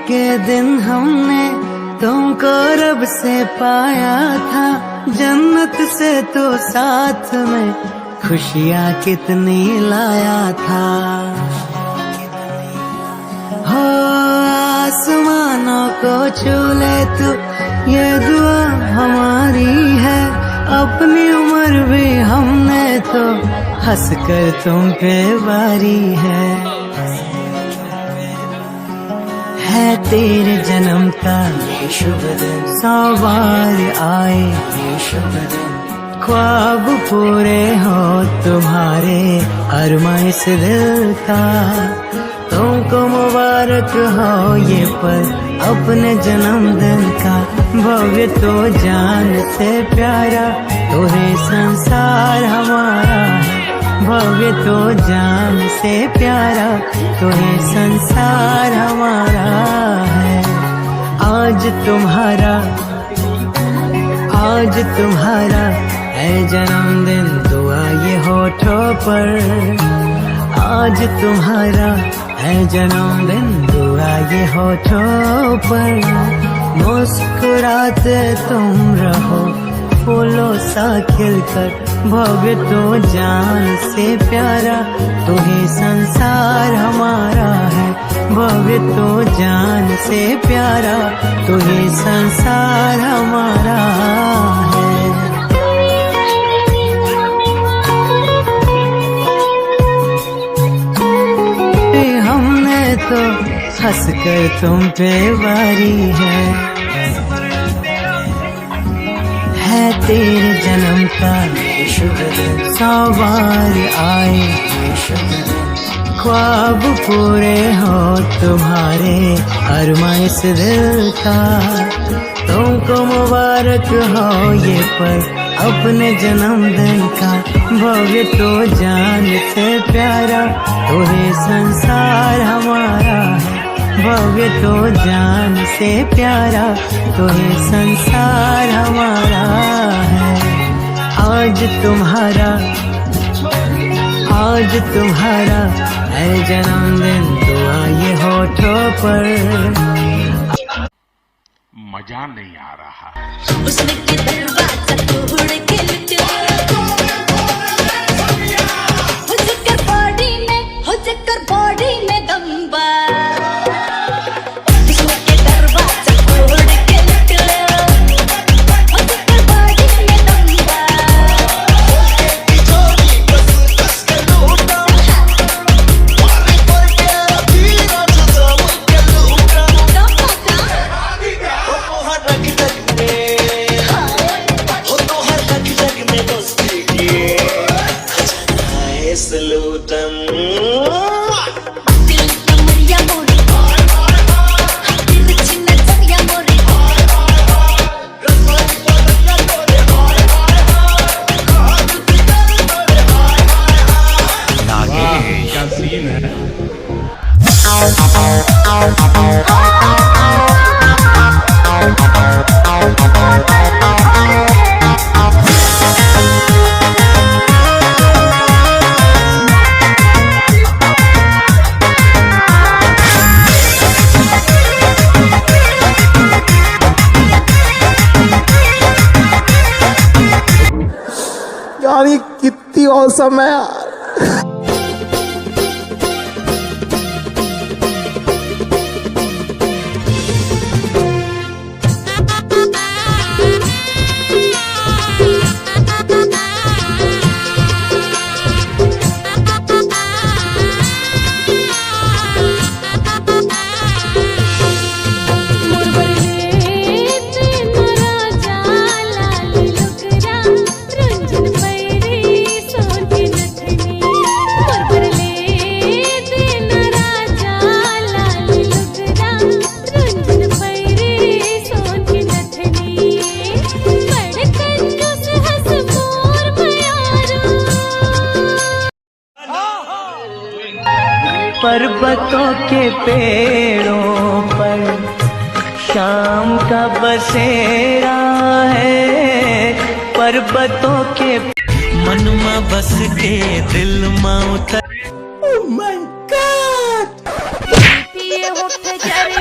के दिन हमने तुमको रब से पाया था, जन्नत से तो साथ में खुशियाँ कितनी लाया था। हो आसमानों को छू ले तू, ये दुआ हमारी है। अपनी उम्र भी हमने तो हंस कर तुम पे वारी है तेरे जन्म का ये शुभ दिन, 100 बार आए ये शुभ दिन। ख्वाब पूरे हो तुम्हारे अरमां इस दिल का, तुमको मुबारक हो ये पल अपने जन्मदिन का। भव्य तो जान से प्यारा तुम्हें संसार हमारा है, भव्य तो जान से प्यारा तुम्हें संसार हमारा है। आज तुम्हारा है जन्मदिन, दुआ ये होठों पर। आज तुम्हारा है जन्मदिन, दुआ ये होठों पर। मुस्कुराते तुम रहो फूलों सा खिलकर, भव्य तो जान से प्यारा तुम्हें संसार हमारा है, भव्य तो जान से प्यारा तुम्हें संसार हमारा है। हमने तो हंस कर तुम पे वारी है तेरे जन्म का ये शुभ दिन, 100 बार आए ये शुभ दिन। ख्वाब पूरे हो तुम्हारे अरमां इस दिल का, तुमको मुबारक हो ये पल अपने जन्मदिन का। भव्य तो जान से प्यारा तुम्हें संसार हमारा है, भव्य तो जान से प्यारा तुम्हें संसार हमारा है। आज तुम्हारा है जन्मदिन, दुआ ये होठों पर। मजा नहीं आ रहा। उसने के दरवाजा तोड़ के लुट हो चक्कर बॉडी में दम्बा। उसने के दरवाजा तोड़ के लुट हो चक्कर बॉडी में दम्बा। यार ये कितनी औसम है यार। पर्वतों के पेड़ों पर शाम का बसेरा है, पर्वतों के मन में बस के दिल में उतर। Oh my God! लिए होठ जरी